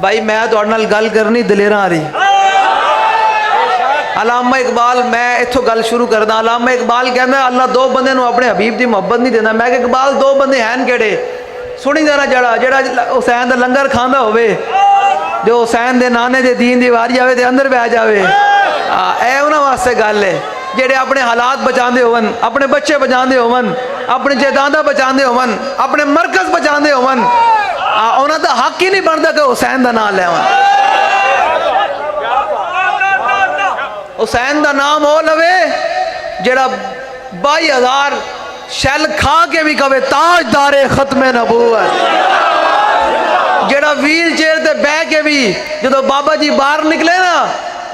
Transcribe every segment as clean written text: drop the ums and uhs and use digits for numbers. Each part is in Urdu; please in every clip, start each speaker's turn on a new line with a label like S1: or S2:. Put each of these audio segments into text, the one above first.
S1: بھائی میں تو نال گل کرنی دلیراں آ رہی. علامہ اقبال میں اتھوں گل شروع کردا. علامہ اقبال کہندا اللہ دو بندے نو اپنے حبیب دی محبت نہیں دیندا. میں کہ اقبال دو بندے ہیں کیڑے؟ سنی ذرا جڑا حسین دا لنگر کھاندا ہوئے, جو حسین دے نانے دے دین دی واری آوے تے اندر بہ جاوے, اے انہاں واسطے گل ہے جڑے اپنے حالات بچاندے ہون, اپنے بچے بچاندے ہون, اپنی جائیداداں بچاندے ہون, اپنے مرکز بچاندے ہون. انہاں دا حق ہی نہیں بندا کہ حسین دا نام لیون. حسین دا نام ہو لوے جڑا 22,000 شیل کھا کے بھی کہے تاجدار ختم نبوت, جڑا ویل چیئر تے بہ کے بھی جدو بابا جی باہر نکلے نا.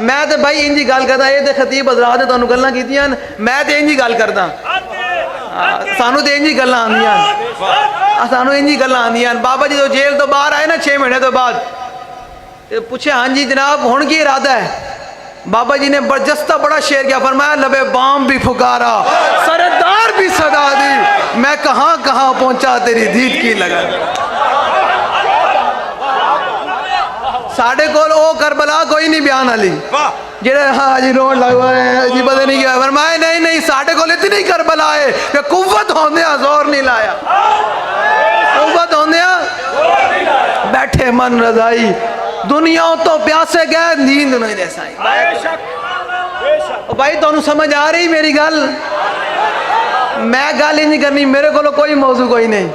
S1: میں تے بھائی انجی گل کردا, یہ تے خطیب حضرات نے تانوں گلاں کیتیاں, میں تے انجی گل کردا. سانو تے انجی گلاں آندیاں, سانو انجی گلاں آندیاں. بابا جی تو جیل تو باہر آئے نا 6 مہینے تو بعد, پوچھے ہاں جی جناب ہن کی ارادہ ہے؟ بابا جی نے برجستہ بڑا شعر کیا, فرمایا لبے بام بھی پھکارا سردار بھی صدا دی, میں کہاں کہاں پہنچا تیری دید کی لگا. ساڑھے کول او کربلا کوئی نہیں بیان علی جڑے ہاں جی روڈ لگوا ہے جی پتہ نہیں کیا. فرمایا نہیں ساڑھے کول اتنی کربلا ہے کہ قوت ہوندیاں زور نہیں لایا, قوت ہوندیاں بیٹھے من رضائی, دنیا تو پیاسے گئے نیند نہیں دے سائی. بھائی تو سمجھ آ رہی میری گل؟ میں گل ہی نہیں کرنی, میرے کو کوئی موضوع کوئی نہیں,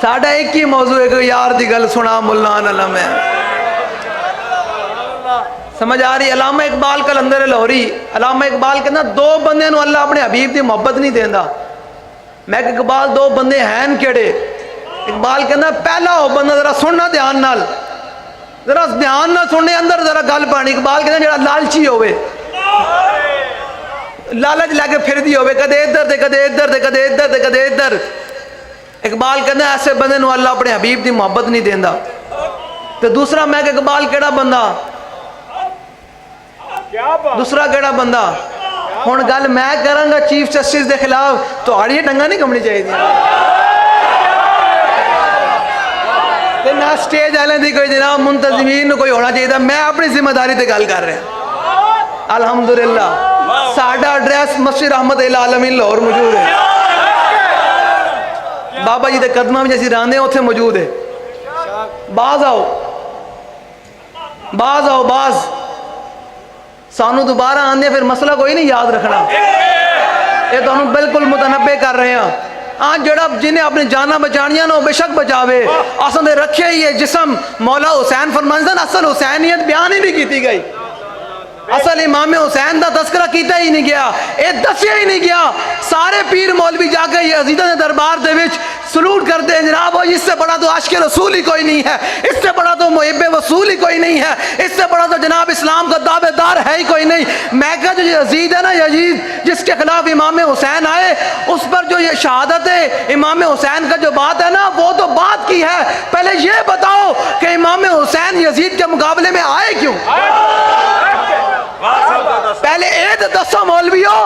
S1: ساڑھا ایک ہی موضوع ہے کہ یار دی گل سنا ملان علم ہے. سمجھ آ رہی؟ علامہ اقبال کلندر لاہوری, علامہ اقبال کہنا دو بندے نو اللہ اپنے حبیب دی محبت نہیں دیندا. میں کہ اقبال دو بندے ہیں کیڑے؟ اقبال کہنا پہلا ہو بندہ ذرا سننا دھیان نال, ذرا دھیان نہ سننے اندر ذرا گل پانی. اقبال کہنا جڑا لالچی ہوئے, لالچ لے کے پھر دی ہوئے, کدے ادھر دے کدے ادھر دے کدے ادھر دے کدے ادھر. اقبال کہنا ایسے بندے نو اللہ اپنے حبیب دی محبت نہیں دیندا. تو دوسرا میں کہ اقبال کیڑا بندہ, دوسرا کیڑا بندہ؟ ہن گل میں کراں گا چیف جسٹس دے خلاف, تہاڑی ڈنگا نہیں کمنی چاہیے تے نہ سٹیج والے دی کوئی جناب منتظمین کوئی ہونا چاہیے. میں اپنی ذمہ داری تے گل کر رہا. الحمدللہ ساڈا ایڈریس مسجد رحمت العالمین لاہور موجود ہے, بابا جی دے قدماں وچ اسی راندے اوتھے موجود ہے. باز آؤ باز آؤ باز, سانو دوبارہ آندے پھر مسئلہ کوئی نہیں یاد رکھنا, یہ تو ہم بالکل متنبع کر رہے ہیں. آج جڑا جنہیں اپنی جانا بچانیاں نو بے شک بچاوے, اصل دے رکھے ہی ہے جسم مولا حسین فرمانزن, اصل حسینیت بیان ہی نہیں کیتی گئی, اصل امام حسین دا تذکرہ کیتا ہی نہیں گیا, اے دسیا ہی نہیں گیا. سارے پیر مولوی جا کے یزیدہ دے دربار دے وچ سلوٹ کرتے ہیں, جناب اس سے بڑا تو عاشق رسول ہی کوئی نہیں ہے, اس سے بڑا تو محب وصول ہی کوئی نہیں ہے, اس سے بڑا تو جناب اسلام کا دعوے دار ہے ہی کوئی نہیں. میں کہا جو یزید ہے نا, یزید جس کے خلاف امام حسین آئے, اس پر جو یہ شہادت ہے امام حسین کا جو بات ہے نا, وہ تو بات کی ہے. پہلے یہ بتاؤ کہ امام حسین یزید کے مقابلے میں آئے کیوں؟ پہلے اید دسو مولویو,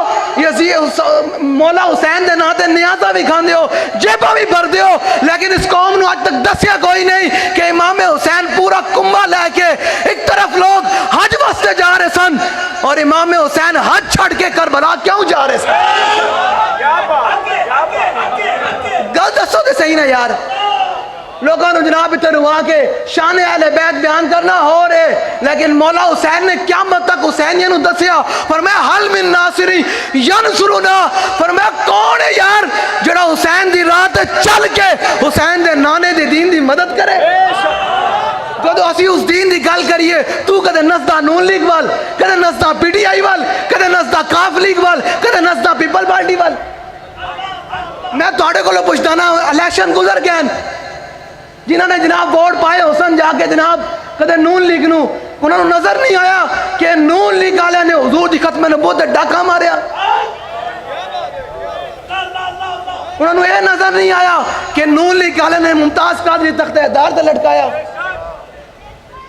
S1: مولا حسین دے ناتے نیازہ بھی کھان دیو, جیبہ بھی بھر دیو, لیکن اس قوم نو آج تک دسیا کوئی نہیں کہ امام حسین پورا کنبہ لے کے ایک طرف لوگ حج واسطے جا رہے سن, اور امام حسین حج چھڑ کے کربلا کیوں جا رہے سن؟ گل دسو دے صحیح نا یار. لوگوں نے جناب اتنے ہوا کہ شان اہل بیت بیان کرنا ہو رہے, لیکن مولا حسین نے قیامت تک حسینیوں نے دسیا. فرمایا حل من ناصری ینصرنا, فرمایا کون ہے یار جڑا حسین دی رات چل کے حسین دے نانے دے دین دی مدد کرے. کدو اسی اس دین دی گل کریے, تو کدے نسدہ نون لیگ وال, کدے نسدہ پی ٹی آئی وال, کدے نسدہ کاف لیگ وال, کدے نسدہ پیپل پارٹی وال. میں توڑے کو لو پوچھتا نا, الیکشن گزر گئے جنہوں نے جناب ووٹ پائے حسن جا کے جناب کدے نون لیگ نو, انہوں نے نظر نہیں آیا کہ نون لیگ والے نے حضور دی ختم نبوت تے ڈاکہ ماریا. انہوں نے یہ نظر نہیں آیا کہ نون لیگ والے نے ممتاز قادری تخت دار تے لٹکایا,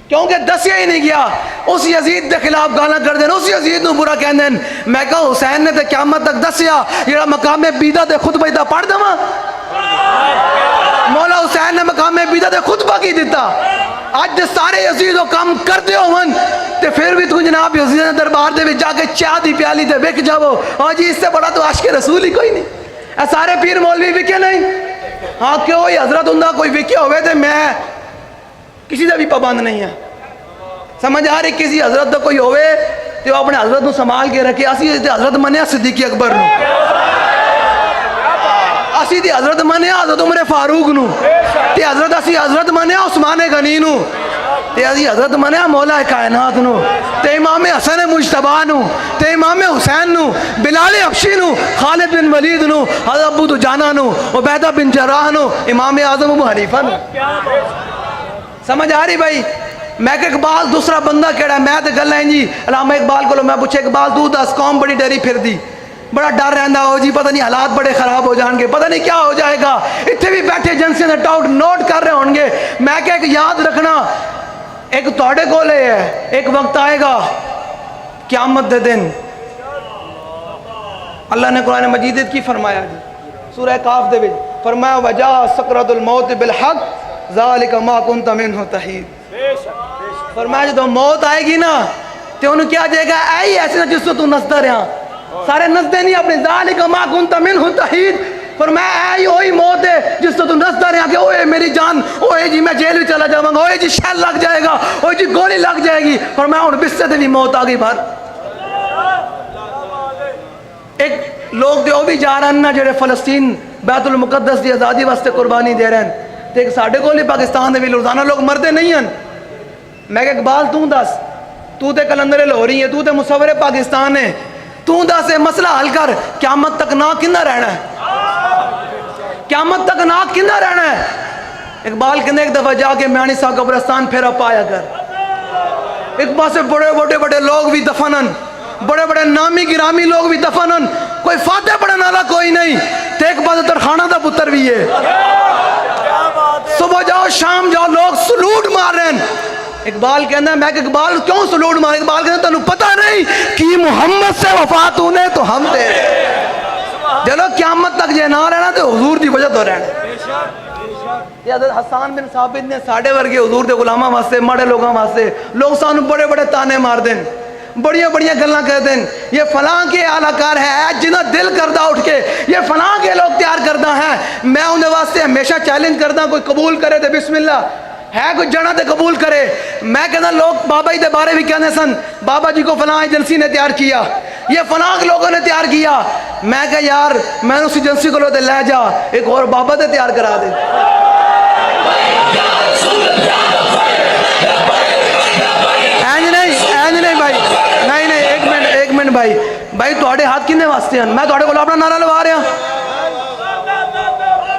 S1: کیونکہ دسیا ہی نہیں گیا. اس یزید دے خلاف گانا کر دیں, اس یزید نو برا کہن دیں. میں کہا حسین نے تے قیامت تک دسیا, یہ مقام بیدہ دے خطبہ دا پڑھ دوں. مولا حسین نے مقام بیدت خطبہ کی دیتا اج سارے یزید کام کرتے ہو تے پھر بھی تو جناب یزید نے دربار دے جا کے چاہ دی پیالی تے وک جاؤ ہاں جی اس سے بڑا تو عاشق رسول ہی کوئی نہیں اے سارے پیر مولوی وکے نہیں ہاں کیوں ہوئی حضرت ہوں کوئی وکے ہوئے تے میں کسی دا بھی پابند نہیں ہے سمجھ آ رہی کسی حضرت دا کوئی ہوئے تے وہ اپنے حضرت نو سنبھال کے رکھے اسی حضرت منیا صدیق اکبر نو اسی دی حضرت منیا حضرت عمر فاروق نو تے حضرت اسی حضرت منیا عثمان غنی نو تے اسی حضرت منیا مولا کائنات نو تے امام حسن مجتبی نو تے امام حسین نو بلال حبشی نو خالد بن ولید نو حضرت ابو دجانہ نو عبیدہ بن جراح نو امام اعظم ابو حنیفہ نو سمجھ آ رہی بھائی میں کہ اقبال دوسرا بندہ کیڑا ہے میں تے گل ہے جی علامہ اقبال کو میں پوچھے اقبال تو دس قوم بڑی ڈری پھر دی بڑا ڈر رہندا ہو جی پتہ نہیں حالات بڑے خراب ہو جان گے پتہ نہیں کیا ہو جائے گا اتنے بھی بیٹھے ایجنسیاں نے ٹاؤٹ نوٹ کر رہے ہوں گے میں کہ ایک یاد رکھنا ایک توڑے کو لے ہے ایک وقت آئے گا قیامت دے دن اللہ نے قرآن مجید کی فرمایا جی سورہ کاف دے وچ فرمایا وجا سکرۃ الموت بالحق ذالک ما کنت منہ تحید فرمایا جب موت آئے گی نا تو انہوں کیا جائے گا اے ایسے نا جس کو تو نسدہ رہا سارے نسدے نہیں اپنے ذالک ما کنت منہ تحید فرمایا اے ہوئی موت ہے جس کو تو نسدہ رہا کہ اوے میری جان اوے جی میں جیل بھی چلا جاؤں گا اوے جی شیل لگ جائے گا اوے جی گولی لگ جائے گی فرمایا ان بستے دے بھی موت آگئی بھر ایک لوگ دے وہ بھی جا رہے ہیں نا جڑے فلسطین بیت المقدس دی آزادی واسطے قربانی دے رہے ہیں تے ایک ساڑھے کو لی پاکستان دے بھی روزانہ لوگ مردے نہیں ہیں میں کہ اقبال تو دس تو تے کلندر لاہوری ہے تو تے مصور پاکستان ہے تو دس یہ مسئلہ حل کر قیامت تک نہ کندہ رہنا ہے قیامت تک نہ کندہ رہنا ہے اقبال کہنے ایک دفعہ جا کے میانی صاحب قبرستان پھیرا پایا کر ایک پاس سے بڑے بڑے لوگ بھی دفنن بڑے بڑے نامی گرامی لوگ بھی دفنن کوئی فاتح پڑھنے والا کوئی نہیں تے ایک پاس ترخانہ دا پتر بھی ہے صبح جاؤ شام جاؤ لوگ سلوٹ مار رہے ہیں اقبال کہنا ہے میں کہ اقبال کیوں سلوٹ مار اقبال کہنا تنہوں پتہ نہیں کہ محمد سے وفات ہونے تو ہم دے چلو قیامت تک یہ نہ رہنا تو حضور دی وجہ تو رہنا یہ حضرت حسان بن ثابت نے ساڑھے ورگے حضور دے غلامہ واسطے ماڑے لوگاں واسطے لوگ سانو بڑے بڑے تانے مار دیں بڑیاں گلاں کہتے ہیں یہ فلاں کے اعلیٰ کار ہے جنہ دل کردہ اٹھ کے یہ فلاں کے لوگ تیار کردہ ہیں میں انہیں واسطے ہمیشہ چیلنج کردہ کوئی قبول کرے تو بسم اللہ ہے کوئی جڑا تے قبول کرے میں کہنا لوگ بابا ہی دے بارے بھی کہنے سن بابا جی کو فلاں ایجنسی نے تیار کیا یہ فلاں کے لوگوں نے تیار کیا میں کہا یار میں اس ایجنسی کو لوتے لے جا ایک اور بابا تے تیار کرا دے اینج نہیں بھائی نہیں ایک منٹ بھائی توڑے ہاتھ کنے واسطے ہیں میں توڑے کو اپنا نعرہ لوا رہا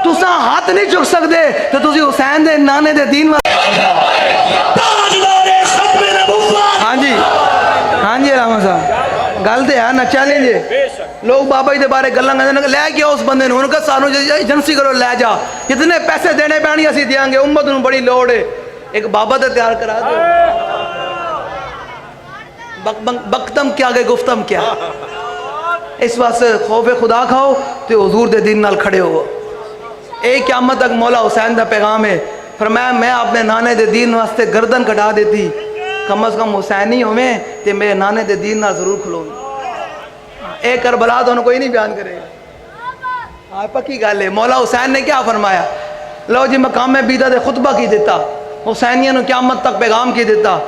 S1: تُساں ہاتھ نہیں چک سکتے تو تُسی حسین دے نانے دے دین ہاں جی رحمہ صاحب گل دے ہے نا چیلنج لوگ بابا جی دے بارے گلاں کہتے لے گیا اس بندے نے انہوں نے سانو ایجنسی کرو لے جا کتنے پیسے دینے پہنی اسی دیاں گے امت انہوں بڑی لوڑ ہے ایک بابا تے تیار کرا دو بکتم کیا گئے گفتم کیا اس واسطے خوف خدا کھاؤ تو حضور دے دین نال کھڑے ہو ایک قیامت تک مولا حسین دا پیغام ہے فرمایا میں اپنے نانے دے دین واسطے گردن کٹا دیتی کم از کم حسین ہی ہوئے تے میرے نانے دے دین نال ضرور کھلوں ایک کربلا تو انہوں کوئی نہیں بیان کرے گا پکی گل ہے مولا حسین نے کیا فرمایا لو جی مقام میں بیدہ دے خطبہ کی دیتا حسینیہ نے قیامت تک پیغام کی دیتا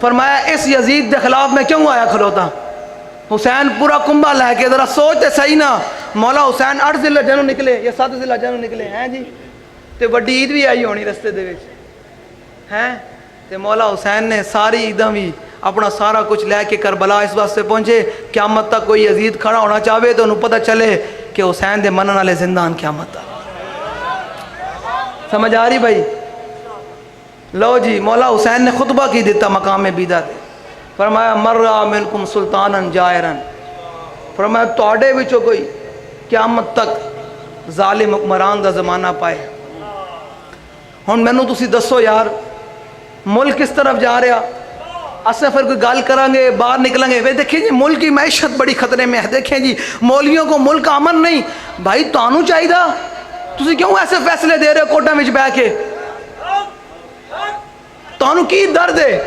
S1: فرمایا اس یزید دے خلاف میں کیوں آیا کھلوتا حسین پورا کنبہ لے کے ذرا سوچتے صحیح نا مولا حسین 8 ذی الحجہ نکلے یا 7 ذی الحجہ نکلے ہیں جی تے وڈی عید بھی آئی ہونی رستے دے وچ ہیں تے مولا حسین نے ساری عیداں بھی اپنا سارا کچھ لے کے کربلا اس واسطے پہنچے قیامت تک کوئی یزید کھڑا ہونا چاہے تو انہوں پتہ چلے کہ حسین دے منن والے زندان قیامت تک سمجھ آ رہی بھائی لو جی مولا حسین نے خطبہ کی دیتا مقام بیدہ دے فرمایا مرہ منکم سلطانا جائرا فرمایا توڑے وچو کوئی قیامت تک ظالم حکمران دا زمانہ پائے ہن مینوں تسی دسو یار ملک کس طرف جا رہا اسے پھر کوئی گل کریں گے باہر نکلیں گے دیکھیں جی ملک کی معیشت بڑی خطرے میں ہے دیکھیں جی مولویوں کو ملک امن نہیں بھائی تانوں چاہیے تسی کیوں ایسے فیصلے دے رہے ہو کوٹاں وچ بیٹھ کے؟ تانوں کی درد ہے؟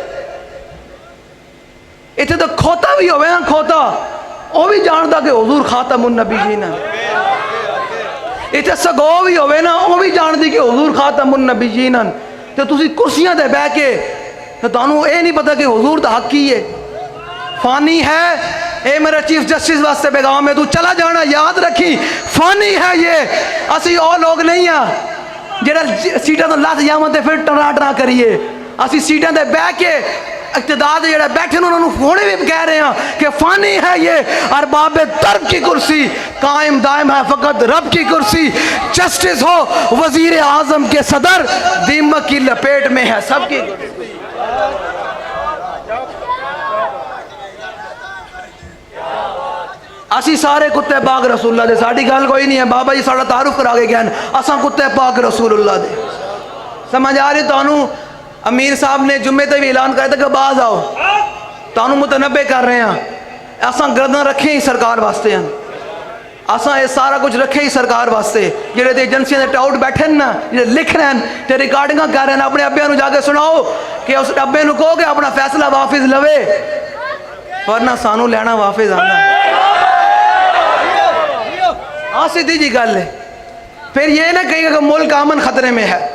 S1: اتنے تو کھوتا بھی ہوئے نا، کھوتا وہ بھی جانتا کہ حضور خاتم النبیین ہے. اتنے سگو بھی ہوئے نا، وہ بھی جانتی کہ حضور خاتم النبیین ہے. تو تسی کرسیاں دے بیٹھ کے تو تانوں اے نہیں پتا کہ حضور دا حق کی ہے، فانی ہے. اے میرا چیف جسٹس واسطے پیغام ہے، تو چلا جانا یاد رکھی، فانی ہے یہ. اسی اور لوگ نہیں ہیں جڑا سیٹاں تو لات جاواں تے پھر ٹرا ٹرا کریے. اسی سیٹاں تے بیٹھ کے اقتدار جڑا بیٹھے انہوں نے ہونے بھی کہہ رہے ہیں کہ فانی ہے یہ، ارباب درب کی کرسی قائم دائم ہے فقط رب کی کرسی. جسٹس ہو وزیر اعظم کے صدر، دیمک کی لپیٹ میں ہے سب کی کرسی. اسی سارے کتے پاک رسول اللہ دے، ساڑی گل کوئی نہیں ہے. بابا جی ساڑا تعارف کرا کے گئے اساں کتے پاک رسول اللہ دے. سمجھ آ رہی؟ تانوں امیر صاحب نے جمعے تے بھی اعلان کرا تھا کہ باز آؤ، تانوں متنبع کر رہے ہیں. اساں گردن رکھے ہی سرکار واسطے ہیں، اساں یہ سارا کچھ رکھے ہی سرکار واسطے. جڑے تے ایجنسیاں دے ٹاؤٹ بیٹھے نا، جڑے لکھ رہے ہیں تے ریکارڈنگاں کر رہے ہیں، اپنے ابے نو جا کے سناؤ کہ اس ابے نو کہو کہ اپنا فیصلہ واپس لوے، ورنہ سانو لینا واپس آنا. ہاں سیدھی جی گل ہے. پھر یہ نہ کہیں کہ ملک امن خطرے میں ہے.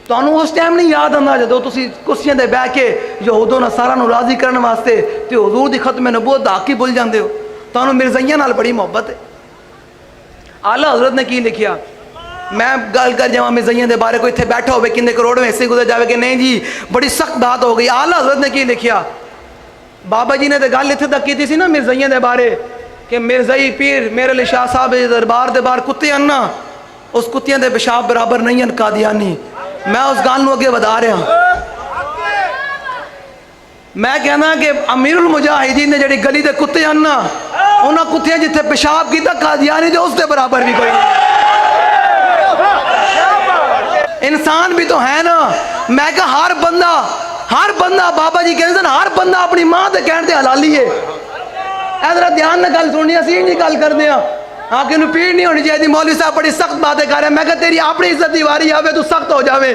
S1: تانوں اس ٹائم نہیں یاد آندا جدو تسی کرسیاں دے بیٹھ کے یہود و نصارا نو راضی کرنے واسطے تے حضور دی ختم نبوت دا حق ہی بھول جاندے ہو. تانوں مرزائیاں نال بڑی محبت ہے. اعلی حضرت نے کی لکھیا؟ میں گل کر جاواں مرزائیاں دے بارے، کوئی اتنے بیٹھا ہوئے کنے کروڑ میں حصے گزر جاوے کہ نہیں جی بڑی سخت بات ہو گئی. اعلی حضرت نے کی لکھیا؟ بابا جی نے تے گل اتنے تک کی سی نا مرزائیاں دے بارے کہ مرزائی پیر میرے علی شاہ صاحب دربار دے بار کتے انا، اس کتیاں دے پیشاب برابر نہیں ان قادیانی. میں اس گل نو اگے ودا رہا ہوں. میں کہنا کہ امیر المجاہدین نے جڑی گلی دے کتے انا، انہاں کتیاں جتھے پیشاب کیتا قادیانی دے اس دے برابر بھی کوئی نہیں. انسان بھی تو ہے نا. میں کہا ہر بندہ بابا جی کہتے ہیں ہر بندہ اپنی ماں دے کہنے دے حلالی ہے. ادھر دھیان نہ گل سننی، اسی نہیں گل کر دیا. ہاں کہ انہوں پیڑ نہیں ہونی چاہیے. مولوی صاحب بڑی سخت باتیں کر رہے ہیں. میں کہا تیری اپنی عزت دی واری آوے تو سخت ہو جاوے،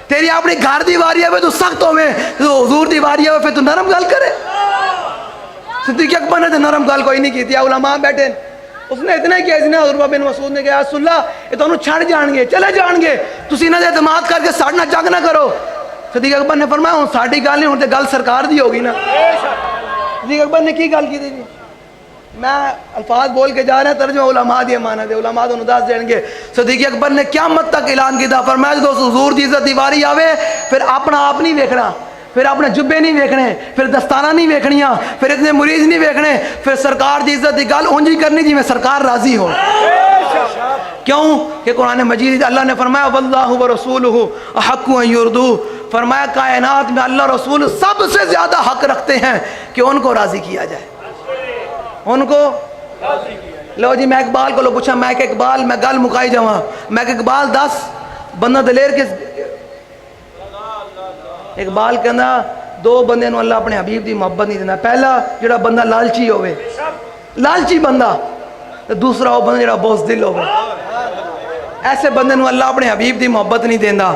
S1: تیری اپنی گھر دی واری آوے تو سخت ہوئے، تو حضور دی واری آوے پھر تو نرم گل کرے. صدیق اکبر نے تو نرم گل کوئی نہیں کی تھی. علماء بیٹھے اس نے اتنا ہی کیا، اس نے حضور بن مسعود نے کہا رسول اللہ یہ تو انہوں چھڑ جان گے، چلے جان گے، تسی انہاں دے اعتماد کر کے ساڑھنا جنگ نہ کرو. صدیق اکبر نے فرمایا ہوں ساڑھی گل نہیں، ہوں تے گل سرکار دی ہوگی نا. صدیق اکبر نے کی گل کی تھی؟ میں الفاظ بول کے جا رہے ہیں، ترجمہ علماء دی امانت ہے، علماء تو نداز دیں گے. صدیق اکبر نے قیامت تک اعلان کیا، فرمایا جو حضور دی عزت دیواری آوے پھر اپنا آپ نہیں ویکھنا، پھر اپنے جبے نہیں ویکھنے، پھر دستانہ نہیں ویکھنیاں، پھر اتنے مریض نہیں ویکھنے، پھر سرکار دی عزت دی گل اونجی کرنی جی میں سرکار راضی ہو. کیوں کہ قرآن مجید اللہ نے فرمایا واللہ ورسولہ احق ان یردوہ، فرمایا کائنات میں اللہ رسول سب سے زیادہ حق رکھتے ہیں کہ ان کو راضی کیا جائے، ان کو. لو جی میں اقبال کو لو پوچھا، میں کہ اقبال میں گل مکائی جاواں، میں کہ اقبال 10 بندہ دلیر کے اقبال کہنا 2 بندے نو اللہ اپنے حبیب دی محبت نہیں دینا. پہلا جڑا بندہ لالچی ہوئے، لالچی بندہ، دوسرا وہ بندہ جڑا بزدل ہوئے. ایسے بندے نو اللہ اپنے حبیب دی محبت نہیں دینا.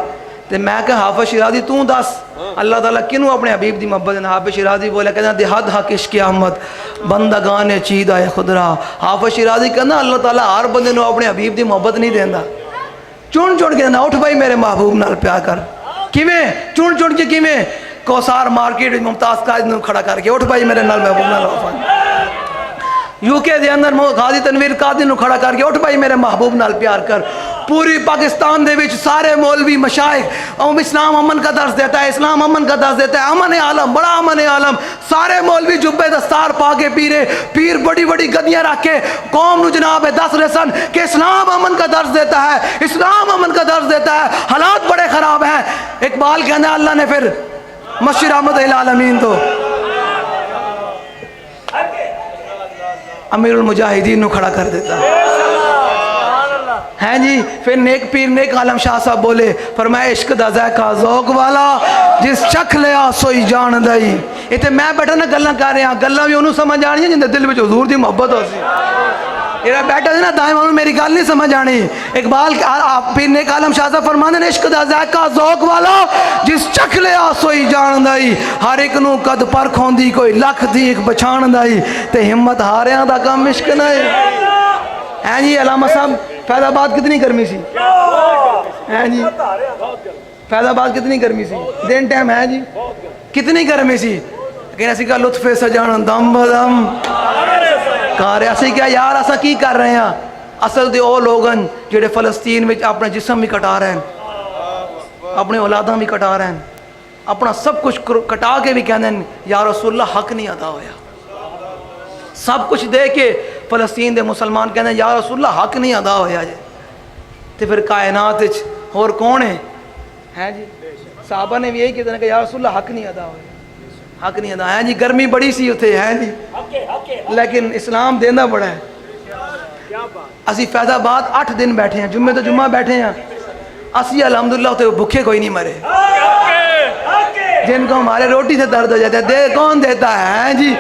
S1: تو میں کہ حافظ شیرازی تو 10 اللہ تعالیٰ کنوں اپنے حبیب دی محبت دینا؟ حافظ شیرازی بولے کہنا دہد حق عشق احمد بندگان چیدہ خدرا. حافظ شیرازی کہنا اللہ تعالیٰ ہر بندے نو اپنے حبیب دی محبت نہیں دینا. چون کے دینا اٹھ بھائی میرے محبوب نال پیار کر. کیویں چون کے کیویں؟ کوسار مارکیٹ ممتاز قائد نو کھڑا کر کے اٹھ بھائی میرے نال محبوب نال وفا. یو کے دے اندر غازی تنویر قادری نو کھڑا کر کے اٹھ بھائی میرے محبوب نال پیار کر. پوری پاکستان دے وچ سارے مولوی مشائخ اسلام امن کا درس دیتا ہے، اسلام امن کا درس دیتا ہے، امن عالم، بڑا امن عالم. سارے مولوی جبے دستار پا کے پیر بڑی بڑی گدیاں رکھ کے قوم نو جناب دس رہے سن کہ اسلام امن کا درس دیتا ہے، اسلام امن کا درس دیتا ہے. حالات بڑے خراب ہیں. اقبال کہنا اللہ نے پھر مسجد رحمت العالمین تو امیر المجاہدین نو کھڑا کر دیتا ہے جی. پھر نیک پیر نیک عالم شاہ صاحب بولے، فرمایا عشق دا ذائقہ ذوق والا جس چکھ لیا سوئی جان دائی. اتنے میں بیٹھا نہ گلاں کر رہا، گلاں بھی انہوں سمجھ آنی ہیں جن دے دل وچ حضور دی محبت ہو سی. میرا بیٹا ہے نا دائیں والوں میری گل نہیں سمجھ آنی. اقبال پیر نیک عالم شاہ صاحب فرماندے نے عشق دا ذائقہ ذوق والا جس چکھ لیا سوئی جان دائی ہر ایک نو قد پرکھ ہوندی کوئی لکھ دی ایک بچھان دائی تے ہمت ہاریاں دا کم عشق نہیں. ہیں جی علامہ صاحب فیض آباد کتنی گرمی سی, ہیں جی فیض آباد کتنی گرمی سی, دن ٹائم ہے جی کتنی گرمی سی, لیکن اسی کا لطف سجان دم بدم کار اسی کیا یار اسا کی کر رہے ہیں. اصل دے او لوگن جڑے فلسطین میں اپنا جسم بھی کٹا رہے ہیں, اپنے اولاداں بھی کٹا رہے ہیں, اپنا سب کچھ کٹا کے بھی کہنے ہیں یا رسول اللہ حق نہیں ادا ہویا. سب کچھ دے کے فلسطین دے مسلمان کہنے ہیں یا رسول اللہ حق نہیں ادا ہویا جے. تے پھر کائنات وچ اور کون ہے جی, صحابہ نے بھی یہی کہتے ہیں کہ یا رسول اللہ حق نہیں ادا ہویا, حق نہیں ادا ہے جی. گرمی بڑی سی اتھے ہے جی, لیکن اسلام دینا بڑا ہے. اسی فیض آباد 8 دن بیٹھے ہیں, جمعے تو جمعہ بیٹھے ہیں, اسی الحمدللہ اتھے بھوکے کوئی نہیں مرے. جن کو ہمارے روٹی سے درد ہو جاتا ہے دے کون دیتا ہے جی.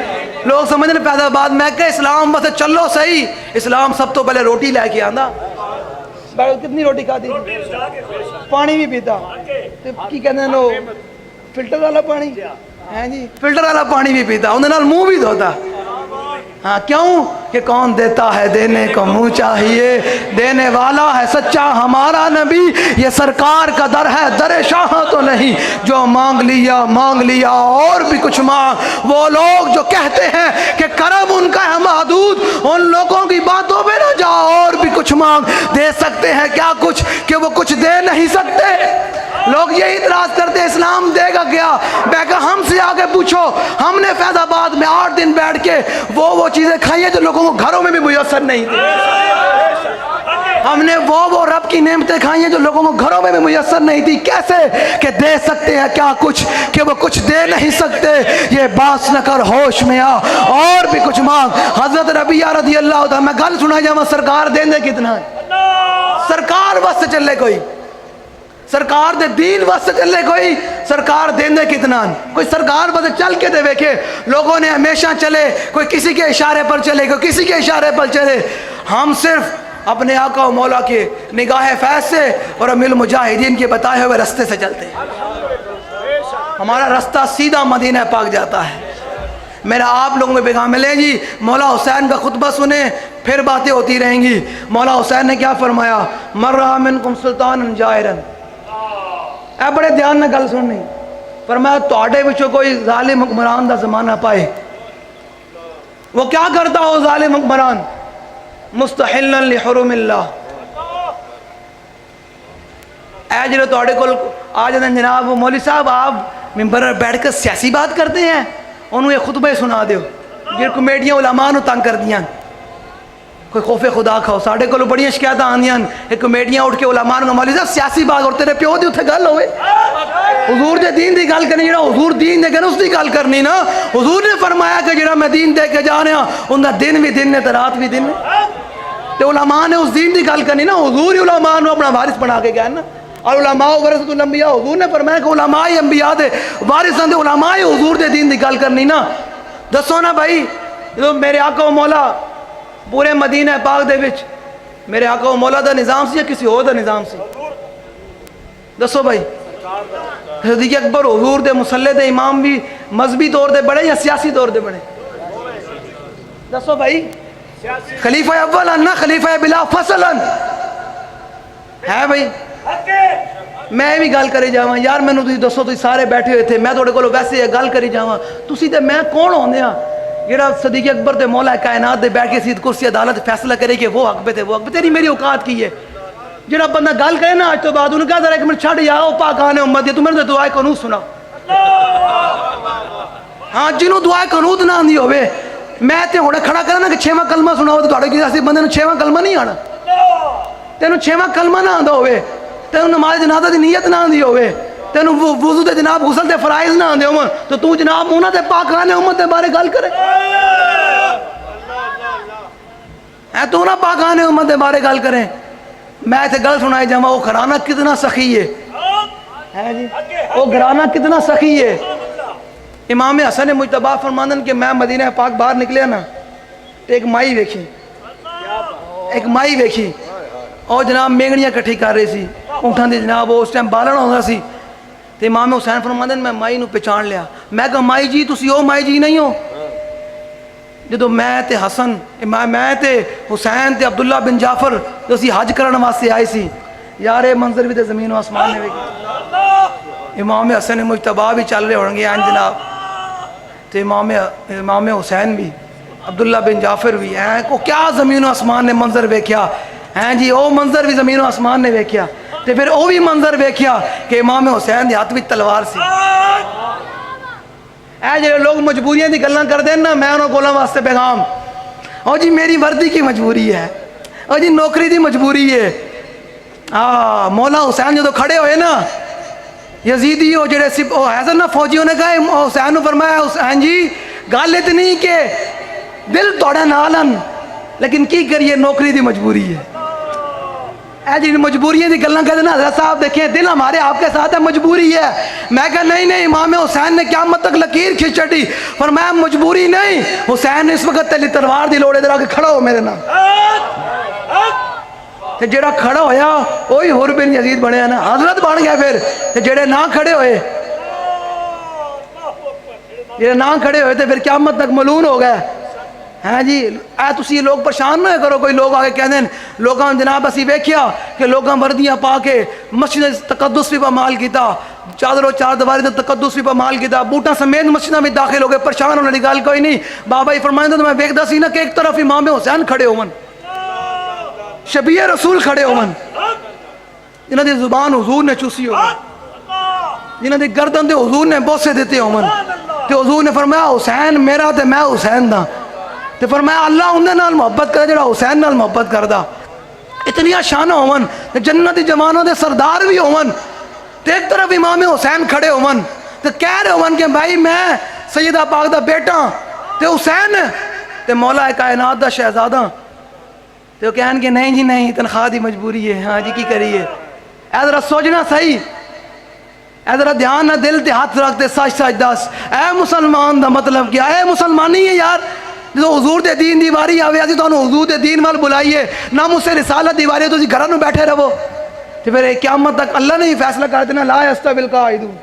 S1: لوگ سمجھتے ہیں فیض آباد میں کہ اسلام بس چلو صحیح, اسلام سب تو پہلے روٹی لے کے آندا. کتنی روٹی کھاتی, پانی بھی پیتا, کی کہتے ہیں لو فلٹر والا پانی ہے جی, فلٹر والا پانی بھی پیتا, انہیں نال منہ بھی دھوتا. ہاں کیوں کہ کون دیتا ہے دینے کو منہ چاہیے, دینے والا ہے سچا ہمارا نبی, یہ سرکار کا در ہے در شاہ تو نہیں, جو مانگ لیا اور بھی کچھ مانگ. وہ لوگ جو کہتے ہیں کہ کرم ان کا ہے محدود, ان لوگوں کی باتوں میں نہ جا اور بھی کچھ مانگ. دے سکتے ہیں کیا کچھ کہ وہ کچھ دے نہیں سکتے. لوگ یہی اعتراض کرتے ہیں اسلام دے گا کیا. میں کہا ہم سے آگے پوچھو, ہم نے فیض آباد میں 8 دن بیٹھ کے وہ چیزیں کھائی ہیں جو لوگوں کو گھروں میں بھی میسر نہیں تھی. ہم نے وہ رب کی نعمتیں کھائی ہیں جو لوگوں کو گھروں میں بھی میسر نہیں تھی. کیسے کہ دے سکتے ہیں کیا کچھ کہ وہ کچھ دے نہیں سکتے. یہ باس نہ کر ہوش میں آ اور بھی کچھ مانگ. حضرت ربیہ رضی اللہ عنہ, میں گل سنا جاؤں, سرکار دیں دے کتنا ہے, سرکار بس سے چلے کوئی, سرکار دے دین واسطے چلے کوئی, سرکار دیندے کتنا کوئی. سرکار بس چل کے دے ویکھے, لوگوں نے ہمیشہ چلے, کوئی کسی کے اشارے پر چلے, کوئی کسی کے اشارے پر چلے. ہم صرف اپنے آقا و مولا کے نگاہ فیض سے اور امیر مجاہدین کے بتائے ہوئے رستے سے چلتے ہیں. ہمارا رستہ سیدھا مدینہ پاک جاتا ہے. میرا آپ لوگوں میں پیغام ملے جی, مولا حسین کا خطبہ سنیں پھر باتیں ہوتی رہیں گی. مولا حسین نے کیا فرمایا, مر رہا منکم سلطان جائرن. اے بڑے دھیان نہ گل سننی, فرمایا تواڈے وچوں کوئی ظالم حکمران دا زمانہ پائے, وہ کیا کرتا ہو ظالم حکمران, مستحلا لحرم اللہ. اے جڑے تواڈے کول آ جاندے جناب مولوی صاحب آپ ممبر پر بیٹھ کر سیاسی بات کرتے ہیں, انہوں یہ خطبے سنا دیو جڑ کمیٹیاں علماء نو تنگ کر دیاں. کوئی خوف خدا کھاؤ, ساڑھے کو بڑی شکایت آندیاں, ایک کمیٹیاں اٹھ کے علماء نو مولوی صاحب سیاسی بات اور تیرے پیو دی اتھے گل ہوئے. حضور دے دین دی گل کرنی, جڑا حضور دین دے گن اس دی گل کرنی نا. حضور نے فرمایا کہ جڑا میں دین دے کے جا رہا ہوں ان دا دن بھی دن نے تے رات بھی دن نے. تے علماء نے اس دین دی گل کرنی نا, حضور ہی علماء نو اپنا وارث بنا کے گیا نا. اور علماء ورثۃ الانبیاء, حضور نے فرمایا کہ علماء ہی انبیاء دے وارث ہیں, علماء ہی حضور دے دین دی گل کرنی نا. دسو نا بھائی, جو میرے آقا و مولا پورے مدینہ پاک دے وچ میرے آقا و مولا دا نظام سی یا کسی اور دا نظام سی, دسو بھائی. صدیق اکبر حضور دے مصلی دے امام بھی مذہبی طور دے بڑے یا سیاسی طور دے بڑے, دسو بھائی. خلیفہ اول نہ خلیفہ بلا فصل ہے بھائی. میں بھی گل کری جاواں یار, مینوں تسی دسو, تسی سارے بیٹھے ہوئے تھے, میں تھوڑے کولوں ویسے یہ گل کری جاواں, تسی تے میں کون ہوندے ہاں جڑا صدیق اکبر تے مولا کائنات دے بیٹھ کے سید کرسی عدالت فیصلہ کرے کہ وہ حق پہ تھے, وہ حق پہ. تیری میری اوقات کی ہے. جڑا بندہ گل کرے نا آج تو بعد انہوں کہا ذرا ایک منٹ چھڑ جاؤ, پاکان امت دی تو میرے دعائے قنوت سنا. ہاں جنہوں دعائے قنوت نہ آندی ہوئے, میں تے ہوڑے کھڑا کرنا کہ 6واں کلمہ سناؤ, تو تھوڑے کسی بندے نے 6واں کلمہ نہیں آنا, تینوں 6واں کلمہ نہ آندا ہوئے, تینوں نماز جنازہ دی نیت نہ آندی ہوئے, تینوں وضو دے جناب غسل دے فرائض نہ آندے ہون, تو تو جناب انہاں دے پاکان امت دے بارے گل کرے. تو نہ پاکان امت دے بارے گل کریں. میں تے گل سنائی جاواں, وہ گھرانہ کتنا سخی ہے جی, وہ گھرانہ کتنا سخی ہے. امام حسن مجتبیٰ فرماندن کہ میں مدینہ پاک باہر نکلیا نا, تے ایک مائی ویکھی, ایک مائی ویکھی اور جناب مینگڑیاں کٹھی کر رہی سی اونٹاں دی جناب وہ اس ٹائم بالن ہوتا سی تے امام حسین فرماندے میں مائی نو پہچان لیا میں کہا مائی جی تسی او مائی جی نہیں ہو جدو میں تے حسن میں تے حسین تے عبداللہ بن جعفر جو اسی حج کرن واسطے آئی سی یار اے منظر بھی تے زمین و آسمان نے ویکھی امام حسن مجتبی بھی چل رہے ہون گے ہیں جناب تے امام حسین بھی عبداللہ بن جعفر بھی ہیں کو کیا زمین و آسمان نے منظر ویکھیا ہیں جی او منظر بھی زمین و آسمان نے ویکھیا تے پھر او بھی منظر ویکھیا کہ امام حسین دے ہاتھ وچ تلوار سی اے جے لوگ مجبوریاں دی گلاں کردے ہیں نا میں انہاں کولوں واسطے پیغام او جی میری وردی کی مجبوری ہے او جی نوکری دی مجبوری ہے مولا حسین جو کھڑے ہوئے نا یزیدی ہو جڑے حیزن نا فوجیوں نے کہا حسین نے فرمایا حسین جی گل اتنی کہ دل توڑے نالن لیکن کی کریے نوکری دی مجبوری ہے اے جی مجبوریاں دی گلاں کہتے نا حضرت صاحب دیکھیں دل ہمارے آپ کے ساتھ ہے مجبوری ہے میں کہا نہیں امام حسین نے قیامت تک لکیر کھینچ چڑی فرمایا مجبوری نہیں حسین اس وقت تیری تلوار دی لوڑے درا کے کھڑا ہو میرے نام تے جڑا کھڑا ہویا وہی حر بن یزید بنیا نا حضرت بن گیا پھر تے جڑے نہ کھڑے ہوئے تے پھر قیامت تک ملعون ہو گئے ہیں جی اے تسی لوگ پریشان نہ کرو کوئی لوگ آگے کہہ دیں لوگاں جناب اسی ویکھیا کہ لوگاں وردیاں پا کے مسجد تقدس بھی پامال کیتا چادر و چار دیواری تے تقدس بھی پامال کیتا بوٹاں سمیت مسجداں میں داخل ہو گئے پریشان ہونے دی گل کوئی نہیں بابا ہی فرمائندے تو میں ویکھدا سی نا کہ ایک طرف امام حسین کھڑے ہون شبیہ رسول کھڑے ہون جنہاں دی زبان حضور نے چوسی ہو جنہاں دی گردن دے حضور نے بوسے دیتے ہون تے حضور نے فرمایا حسین میرا تے میں حسین دا تے فرمایا اللہ انہیں نال محبت کرے جڑا حسین نال محبت کردہ اتنی شان ہون تے جنتی جوانوں دے سردار بھی ہون تے ایک طرف امام حسین کھڑے ہون تے کہہ رہے ہون کہ بھائی میں سیدہ پاک دا بیٹا تے حسین تے مولا کائنات دا شہزادہ تے وہ کہن کہ نہیں جی نہیں تنخواہ دی مجبوری ہے ہاں جی کی کریے اے ذرا سوچنا صحیح اے ذرا دھیان نہ دل تے ہاتھ رکھتے سچ سچ دس اے مسلمان دا مطلب کیا اے مسلمانی ہے یار جو حضور دے دین دیواری آوے اسی تو حضور دے دین وال بلائیے نہ مجھ سے رسالت دیواری تو اسی گھروں میں بیٹھے رہو تو پھر قیامت تک اللہ نے ہی فیصلہ کر دینا لا یستوی القاعدون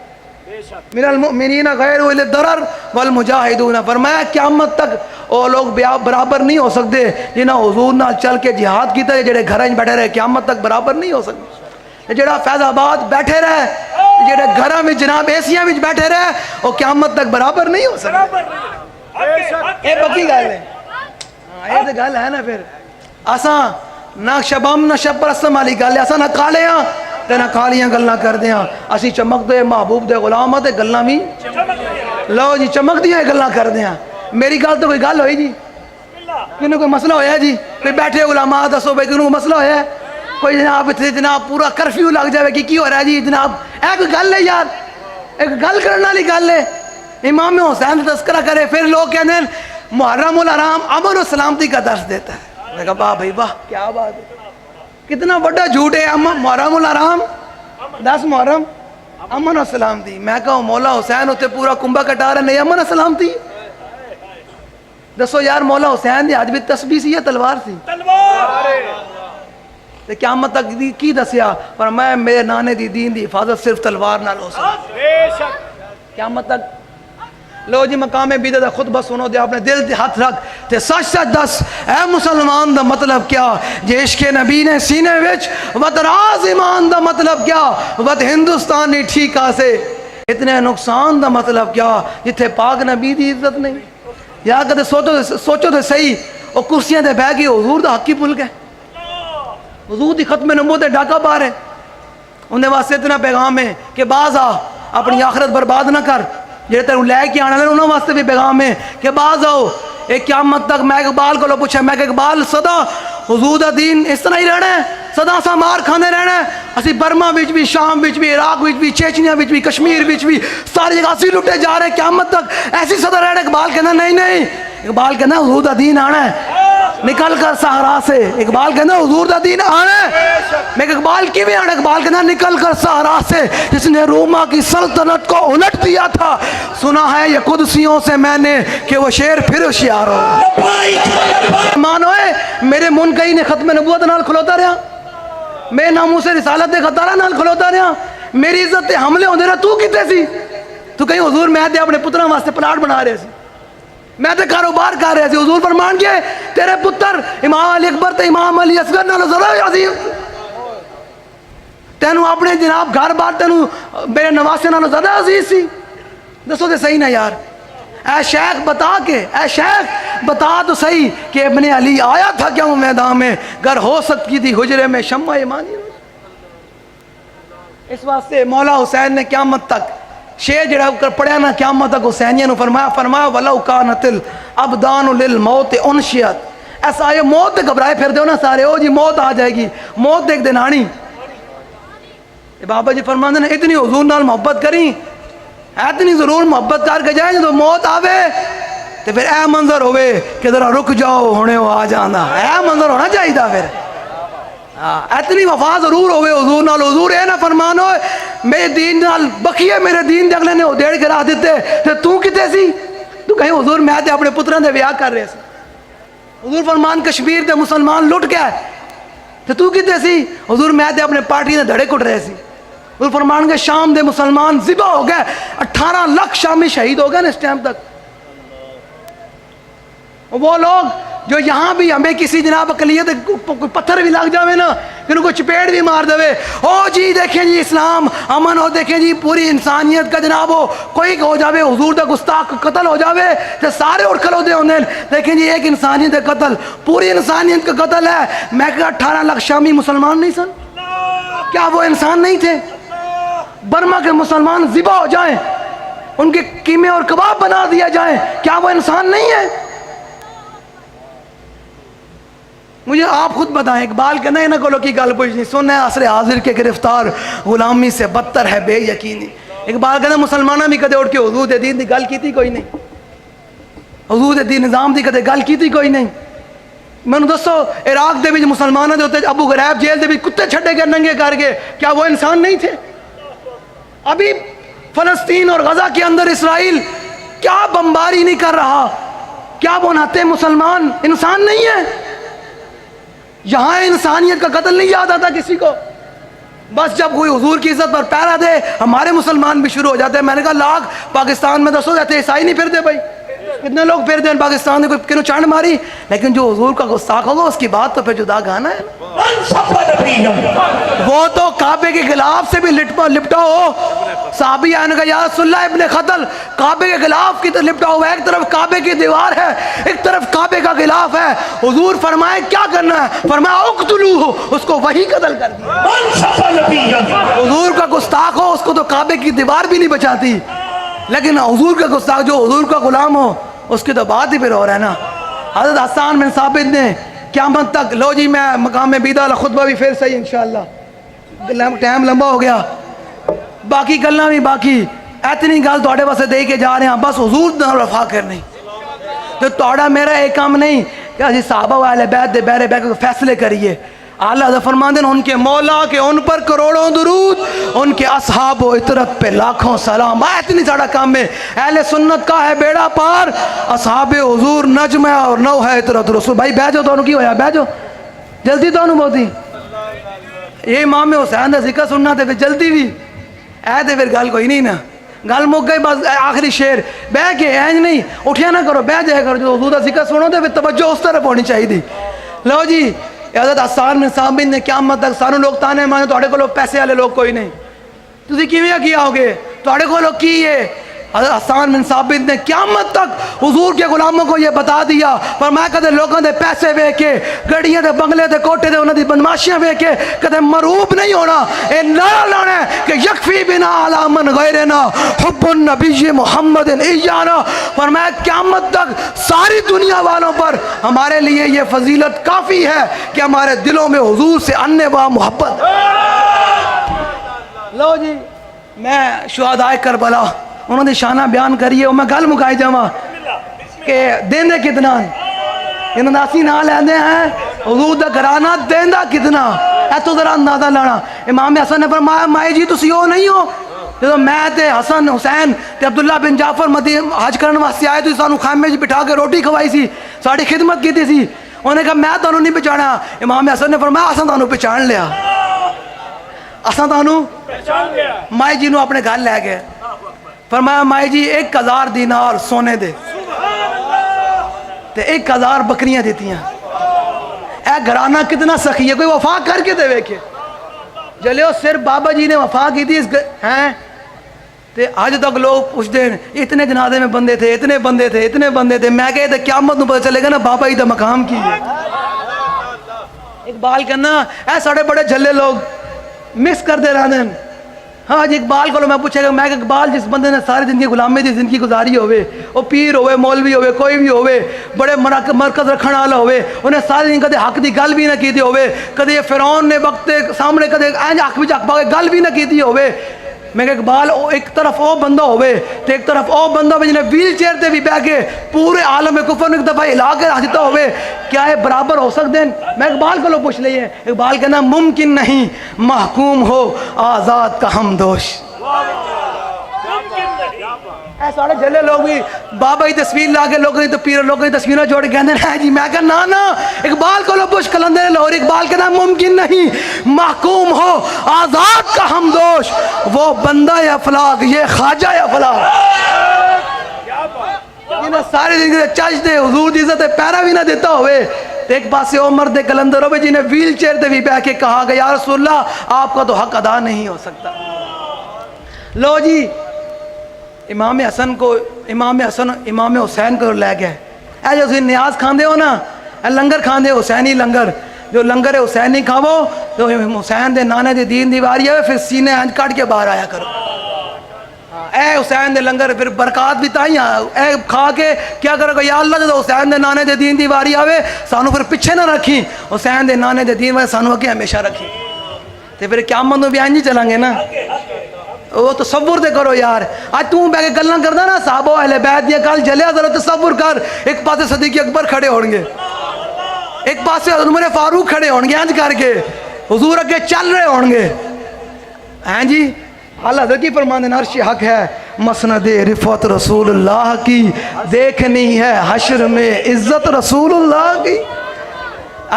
S1: من المؤمنین غیر اولی الضرر والمجاہدون فرمایا قیامت تک وہ لوگ برابر نہیں ہو سکتے جنہاں حضور نہ چل کے جہاد کیتا ہے جڑے گھراں بیٹھے رہے قیامت تک برابر نہیں ہو سکتے جڑا فیض آباد بیٹھے رہے جڑے گھراں میں جناب ایسیاں میں بیٹھے رہے وہ قیامت تک برابر نہیں ہو سکتے اے پکی گل ہے اے تے گل ہے نا پھر اساں نہ شبم نہ شب پرستم والی گل ہے اساں نہ کالے ہاں تے نہ کالیاں گلاں کردے ہاں اسی چمک دے محبوب دے غلام تے گلاں بھی لو جی چمک دیاں گلاں کردے ہاں میری گل تو کوئی گل ہوئی جی کینوں کوئی مسئلہ ہویا جی کوئی بیٹھے علماء دسو بھائی کینوں کوئی مسئلہ ہویا ہے کوئی جناب اتنے جناب پورا کرفیو لگ جائے کہ کی ہو رہا ہے جی جناب اے کوئی گل ہے یار ایک گل کرنے والی گل ہے امام حسین تذکرہ کرے پھر لوگ کہتے ہیں محرم الحرام امن و سلامتی کا درس دیتا ہے میں کہا واہ بھائی واہ کیا بات ہے کتنا بڑا جھوٹ ہے محرم الحرام 10 محرم امن و سلامتی میں کہا مولا حسین ہوتے پورا کنبہ کٹا رہے نہیں امن و سلامتی دسو یار مولا حسین دی آج بھی تسبیح سی یا تلوار سی تے قیامت تک کی دسیا پر میں میرے نانے دی دین دی حفاظت صرف تلوار نہ لو سکتا قیامت تک لو جی مقام بیدہ خطبہ سنو دے اپنے دل دے ہاتھ رکھ تے سچ سچ دس اے مسلمان دا مطلب کیا جے عشق نبی نے سینے وچ وت راز ایمان دا مطلب کیا وت ہندوستانی ٹھیکا سے اتنے نقصان دا مطلب کیا جتھے پاک نبی دی عزت نہیں یا کدے سوچو تے صحیح او کرسیاں تے بیٹھ کے حضور دا حق ہی بھول گئے حضور دی ختم نبوت ڈاکا پا رہے انہیں واسطے اتنا پیغام ہے کہ باز آ اپنی آخرت برباد نہ کر جہاں تیروں لے کے آنا انہوں واسطے بھی پیغام ہے کہ باز آؤ ایک قیامت تک میں اقبال کو لو پوچھا میں کہ اقبال صدا حضور دا دین اس طرح ہی رہنا ہے صدا سا مار کھانے رہنا ہے اسی برما بچ بھی شام بچ بھی عراق بچ بھی چیچنیا بچ بھی کشمیر بچ بھی ساری جگہ اسی لٹے جا رہے ہیں قیامت تک ایسی صدا رہنا ہے اقبال کہنا نہیں اقبال کہنا حضور دا دین آنا ہے نکل کر صحرا سے. اقبال کہنا حضور دا دین آنا ہے. میں اقبال کی بھی آنا. اقبال کہنا نکل کر صحرا سے جس نے روما کی سلطنت کو الٹ دیا تھا. سنا ہے یہ قدسیوں سے میں نے کہ وہ شیر پھر ہوشیار ہو. مانو ہے میرے منکئی نے ختم نبوت نال کھلوتا رہا, میں ناموس رسالت دے خطارہ نال کھلوتا رہا, میری عزت تے حملے ہوندے رہا. تو کتے سی؟ تو کہیں حضور میں تے اپنے پتروں واسطے پلاٹ بنا رہے سی, میں تے کاروبار کر رہے سی. حضور فرمان کے تیرے پتر امام علی اکبر تے امام علی اصغر نالوں زیادہ عظیم, تینوں اپنے جناب گھر بار تینوں میرے نواسے نالوں زیادہ عزیز سی. دسو تے صحیح نا یار. اے شیخ بتا کے, اے شیخ بتا تو صحیح کہ ابن علی آیا تھا کیوں میدان میں, گر ہو سکتی تھی حجرے میں شمع ایمانی. اس واسطے مولا حسین نے قیامت تک شعر جڑا پڑھیا نا, قیامت تک حسینیہ نے فرمایا وَلَوْ كَانَتِ الْأَبْدَانُ لِلْمَوْتِ أُنْشِيَتْ. ایسا یہ موت تے گھبرائے پھر دیو نا سارے, او جی موت آ جائے گی, موت ایک دن آنی. بابا جی فرماندے نے اتنی حضور نال محبت کریں, اتنی ضرور محبت کر کے جائیں جو موت آوے تو پھر اے منظر ہوئے کہ ذرا رک جاؤ ہونے وہ آ جانا. اے منظر ہونا چاہیے تھا. پھر اتنی وفا ضرور ہوئے حضور نال. حضور اے نہ فرمان ہوئے میرے دین نال بخیے, میرے دین دے اگلے نے ادھیڑ کے راہ دیتے تو کتے سی؟ تو کہیں حضور میں تے اپنے پتروں دے بیاہ کر رہے سی. حضور فرمان کشمیر دے مسلمان لٹ گئے تو کتے سی؟ حضور میں تے اپنے پارٹی دے دھڑے کٹ رہے سی. حضور فرمان کے شام دے مسلمان ذبح ہو گئے, 18 لاکھ شامی شہید ہو گئے نا اس ٹائم تک. وہ لوگ جو یہاں بھی ہمیں کسی جناب اقلیت پتھر بھی لگ جاوے نا, کہ ان کو چپیڑ بھی مار دے, او جی دیکھیں جی اسلام امن ہو, دیکھیں جی پوری انسانیت کا جناب ہو, کوئی ہو جاوے حضور دا گستاخ قتل ہو جاوے تو سارے اٹھ کھلو دے ہوندے. دیکھیں جی ایک انسانیت کا قتل, پوری انسانیت کا قتل ہے. میں کہا 18 لاکھ شامی مسلمان نہیں سن, کیا وہ انسان نہیں تھے؟ برما کے مسلمان ذبح ہو جائیں, ان کے قیمے اور کباب بنا دیا جائیں, کیا وہ انسان نہیں ہے؟ مجھے آپ خود بتائیں. اقبال کہنا ہے نا کولو کی گل پوچھ نہیں سننا ہے عصر حاضر کے گرفتار غلامی سے بدتر ہے بے یقینی. اقبال کہنا مسلمانہ بھی کدے اٹھ کے حضور دے دین دی گل کیتی کوئی نہیں, حضور دے دین نظام دی کدے گل کیتی کوئی نہیں. میں نے دسو عراق دے بھی مسلمانہ دے ہوتے ابو غریب جیل دے بھی کتے چھڑے گئے ننگے کر کے, کیا وہ انسان نہیں تھے؟ ابھی فلسطین اور غزہ کے اندر اسرائیل کیا بمباری نہیں کر رہا, کیا وہ نہتے مسلمان انسان نہیں ہے؟ یہاں انسانیت کا قتل نہیں یاد آتا کسی کو. بس جب کوئی حضور کی عزت پر پیرا دے ہمارے مسلمان بھی شروع ہو جاتے ہیں. میں نے کہا لاکھ پاکستان میں دسو جاتے عیسائی نہیں پھرتے بھائی, کتنے لوگ پھر دیں پاکستان نے کوئی کنو چانڈ ماری, لیکن جو حضور کا گستاخ ہوگا اس کی بات تو پھر جدا گانا ہے. وہ تو کعبے کے غلاف سے بھی لپٹا ہو. صحابی آنے کا یا رسول اللہ ابن خطل کعبے کے غلاف کی طرف لپٹا ہوا ہے, ایک طرف کعبے کی دیوار ہے, ایک طرف کعبے کا غلاف ہے. حضور فرمائے کیا کرنا ہے؟ فرمایا اقتلوہ, اس کو وہی قتل کر دیا. حضور کا گستاخ ہو اس کو تو کعبے کی دیوار بھی نہیں بچاتی, لیکن حضور کا گستاخ جو حضور کا غلام ہو اس کی تو بات ہی پھر ہو رہا ہے نا. حضرت حسان بن ثابت نے قیامت تک, لو جی میں مقام میں بیدہ خطبہ بھی پھر صحیح انشاءاللہ, ٹائم لمبا ہو گیا, باقی گلنا بھی باقی, اتنی گل تواڈے واسطے دے کے جا رہے ہیں. بس حضور نال وفا کرنی تو تواڈا میرا ایک کام نہیں کہ اسی صحابہ و اہل بیت دے بہرے بیٹھ کے فیصلے کریے. اعلیٰ حضرت فرماندے ہیں ان کے مولا کے ان پر کروڑوں درود, ان کے اصحاب و اطرت پہ لاکھوں سلام. اتنی ساڑا کام ہے. اہل سنت کا ہے بیڑا پار, اصحاب حضور نجم ہے اور نو ہے اطرت رسول. بھائی بہ جاؤ, تو کی ہویا بہ جاؤ جلدی, تو بہتی یہ امام حسین دا ذکر سننا تے پھر جلدی بھی اے تے پھر گل کوئی نہیں نا, گل مک گئی بس. آخری شعر بہ کے اینج نہیں اٹھیا نہ کرو, بہ جائے کرو. جو حضور دا ذکر سنو تے پھر توجہ اس طرف ہونی چاہیے تھی. لو جی حضرت حسان بن ثابت نے قیامت تک سانو لوگ تانے مانے تواڈے کولوں پیسے والے لوگ کوئی نہیں, تسی کیویں کیا ہوگے, تواڈے کولوں کی ہے. حضرت حسان بن ثابت نے قیامت تک حضور کے غلاموں کو یہ بتا دیا, فرمایا کدے لوگوں دے پیسے ویکھ کے, گڑیاں دے بنگلے دے کوٹے دے انہاں دی بدماشیاں ویکھ کے کدے مروب نہیں ہونا. اے نعرہ لانا ہے کہ یکفی بنا علی من غیرنا حب النبی محمد ایانا. فرمایا قیامت تک ساری دنیا والوں پر ہمارے لیے یہ فضیلت کافی ہے کہ ہمارے دلوں میں حضور سے اننے با محبت. لو جی میں شہدائے کربلا انہوں نے شانہ بیان کریے, اور میں گل مکائی جاواں کہ دین دے کتنا انہوں نے اسی نہ لیندے ہیں حضور دا گھرانہ دیندہ کتنا ہے تو ذرا اندازہ لانا. امام حسن نے فرمایا مائی جی تسی ہو نہیں ہو جب میں تے حسن حسین تے عبداللہ بن جعفر حج کرنے واسطے آئے تو سانو خیمے وچ بٹھا کے روٹی کھوائی سی ساڑی خدمت کی سی. انہوں نے کہا میں تانوں نہیں پہچانا. امام حسن نے فرمایا اساں تانوں پہچان لیا اساں تانوں مائی جی نو اپنے گھر لے گئے. فرمایا مائی جی 1000 دینار سونے دے تے 1000 بکریاں دیتیاں. اے گھرانہ کتنا سخی ہے, کوئی وفا کر کے دے ویکھے. جلے صرف بابا جی نے وفا کی تھی ہیں تے آج تک لوگ پوچھتے ہیں اتنے جنازے میں بندے تھے اتنے بندے تھے اتنے بندے تھے. میں کہے تھے قیامت نو پتہ چلے گا نا بابا جی دا مقام کی ہے. اقبال کہنا اے ساڑے بڑے جھلے لوگ مکس کر دے رہنے ہیں. ہاں جی اقبال کو میں پوچھے گا میں کہ اقبال جس بندے نے ساری زندگی غلامی دی زندگی گزاری ہوئے وہ پیر ہوئے مولوی ہوئے کوئی بھی ہوئے بڑے مرکز رکھنے والا ہوئے انہیں ساری زندگی کدے حق دی گل بھی نہ کی دی ہوئے کدے فرعون نے وقت سامنے کدے حق بھی حق پا کے گل بھی نہ کی دی ہوئے. میں کہ اقبال ایک طرف او بندہ ہوئے تو ایک طرف او بندہ ہوئے جنہیں ویل چیئر تے بھی بہ کے پورے عالم کفر نے ایک دفعہ ہلا کے رکھ دیتا ہوئے کیا یہ برابر ہو سکتے ہیں؟ میں اقبال کو لو پوچھ لئیے. اقبال کہنا ممکن نہیں محکوم ہو آزاد کا ہمدوش. اے سارے جلے لوگ بھی بابا ہی تصویر لا کے لوگ تو پیر لوگ تصویریں جوڑ کے کہتے ہیں جی. میں کہا نا نا اقبال کو لو پوچھ کلندر لاہور. اقبال کہنا ممکن نہیں محکوم ہو آزاد کا ہمدوش وہ بندہ یا افلاق یہ خواجہ یا افلاق انہیں ساری زندگی چاچ دے حضور دی عزت پیرا بھی نہ دیتا ہوئے. ایک پاسے عمر دے کلندر ہوئے جنہیں ویل چیئر دے بھی بہ کے کہا کہ یا رسول اللہ آپ کا تو حق ادا نہیں ہو سکتا. لو جی امام حسن کو امام حسین کو لے گئے. اے جو نیاز کھاندے ہو نا اے لنگر کھاندے ہو حسینی لنگر جو لنگر حسینی کھاو تو حسین دے نانے دے دین دیواری ہے پھر سینے انج کٹ کے باہر آیا کرو. اے حسین دے لنگر پھر برکات بھی تائیں اے کھا کے کیا کرو گا یا اللہ جو حسین دے نانے دے دین دیواری آوے سانو پھر پچھے نہ رکھی حسین دے نانے دے دین دیواری سانو اگے ہمیشہ رکھی تے پھر قیامت نو بھی انج ہی چلیں گے نا. وہ تصور دے کرو یار آج تم بہ کے گلاں کردا نا صحابہ اہل بیت دیا کل جلیا ذرا تصور کر ایک پاسے صدیق اکبر کھڑے ہون گے ایک پاسے عمر فاروق کھڑے ہون گے انج کر کے حضور اگے چل رہے ہون گے ہیں جی. اللہ حضرت کی فرمان عرش حق ہے مسند رفعت رسول اللہ کی دیکھنی ہے حشر میں عزت رسول اللہ کی.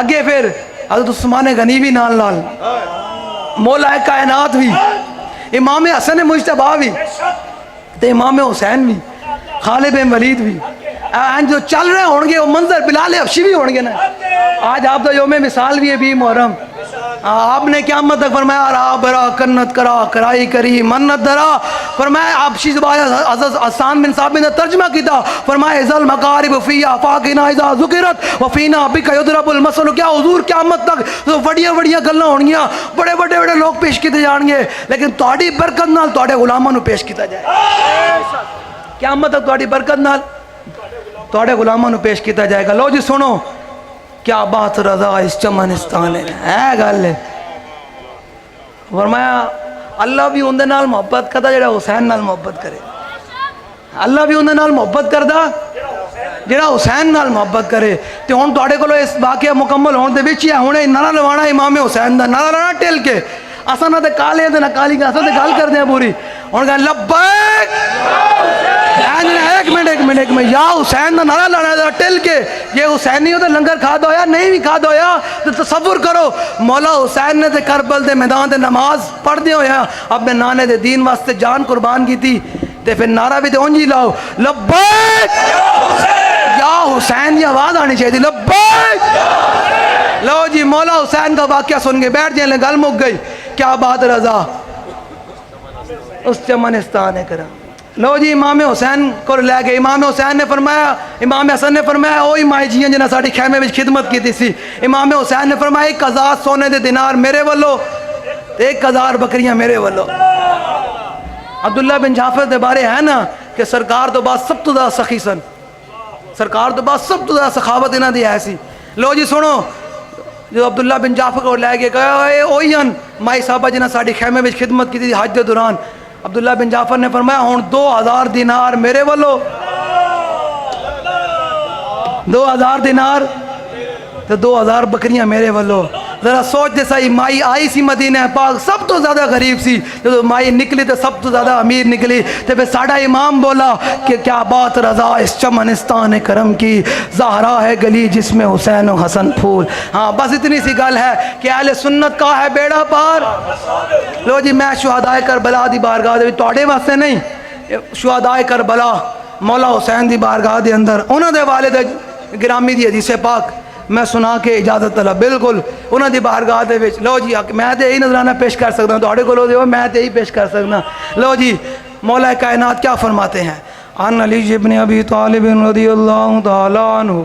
S1: اگے پھر حضرت عثمان غنی بھی نال نال مولا کائنات بھی امام حسن مجتبیٰ بھی تے امام حسین بھی خالد بن ولید بھی جو چل رہے ہوں گے وہ منظر بلال حبشی بھی ہوں گے نا. آج آپ دا یوم مثال بھی ہے 20 محرم آپ نے قیامت تک فرمایا را برا کنت کرا کرائی کری منت درا فرمایا حبشی زبان حضرت حسان بن ثابت نے ترجمہ کیتا فرمایا ازل مقارب فیا فاقنا اذا ذکرت وفینا بک یضرب المثل. کیا حضور قیامت تک بڑیاں بڑیاں گلاں ہون گیاں بڑے بڑے بڑے لوگ پیش کیتے جان گے لیکن تہاڈی برکت نال تہاڈے غلاماں نو پیش کیتا جائے قیامت تک تہاڈی برکت نال تہاڈے غلاماں نو پیش کیتا جائے گا. لو جی سنو کیا بات رضا اس چمنستان ہے گل فرمایا اللہ بھی اندے نال محبت کردا جڑا حسین نال محبت کرے. اللہ بھی اندے نال محبت کردا جڑا حسین نال محبت کرے. تے ہن تہاڈے کولو اس واقعہ مکمل ہون دے وچ ہے ہن نعرہ لوانا امام حسین دا نعرہ لانا ٹل کے اساں نہ تے کالے تے نہ کالی اساں تے گل کردے ہیں پوری ہن کہ لبیک ایک منٹ یا حسین دا نعرہ لانا ہے ٹل کے یہ حسینی ہو تو لنگر کھا دو یا نہیں بھی کھا دو یا تو تصور کرو مولا حسین نے تے کربل دے میدان تے نماز پڑھ دے ہویا اپنے نانے دے دین واسطے جان قربان کی تھی تے پھر نعرہ بھی تے اونجی لاؤ لبیک یا حسین یہ آواز آنی چاہیے لبیک. لو جی مولا حسین کا واقعہ سن کے بیٹھ جائیں گل مک گئی. کیا بات رضا اس چمنستان کرم. لو جی امام حسین کو لے گئے. امام حسین نے فرمایا امام حسن نے فرمایا اوہی مائی جیاں جنہاں ساڑی خیمے میں خدمت کی تھی. امام حسین نے فرمایا 1000 سونے دے دینار میرے والو 1000 بکریاں میرے والو. عبداللہ بن جعفر دے بارے ہے نا کہ سرکار تو بعد سب تو زیادہ سخی سن سرکار تو بعد سب تو زیادہ سخاوت انہاں دی ایسی. لو جی سنو جو عبداللہ بن جعفر کو لے کے کہا اے اوہی ہن مائی صاحبہ جنہاں ساڑی خیمے میں خدمت کی تھی حج دے دوران. عبداللہ بن جعفر نے فرمایا ہون 2000 دینار میرے والو 2000 دینار تو 2000 بکریاں میرے والو. ذرا سوچتے صحیح, مائی آئی سی مدینہ پاک سب تو زیادہ غریب سی, جو مائی نکلی تو سب تو زیادہ امیر نکلی. تو پھر ساڑھا امام بولا کہ کیا بات رضا اس چمنستان کرم کی, زہرا ہے گلی جس میں حسین و حسن پھول. ہاں بس اتنی سی گل ہے کہ اہل سنت کا ہے بیڑا پار. لو جی میں شہدائے کربلا دی بارگاہ دے توڑے واسطے نہیں, شہدائے کربلا مولا حسین دی بارگاہ دے اندر انہوں دے والد گرامی دی حدیث پاک میں سنا کے اجازت طلب بالکل انہوں دی بارگاہ دے وچ. لو جی میں تے یہی نظرانہ پیش کر سکتا ہوں, توڑے کو لو دیو میں تے یہی پیش کر سکتا. لو جی مولا کائنات کیا فرماتے ہیں, عن علی بن ابی طالب رضی اللہ تعالی عنہ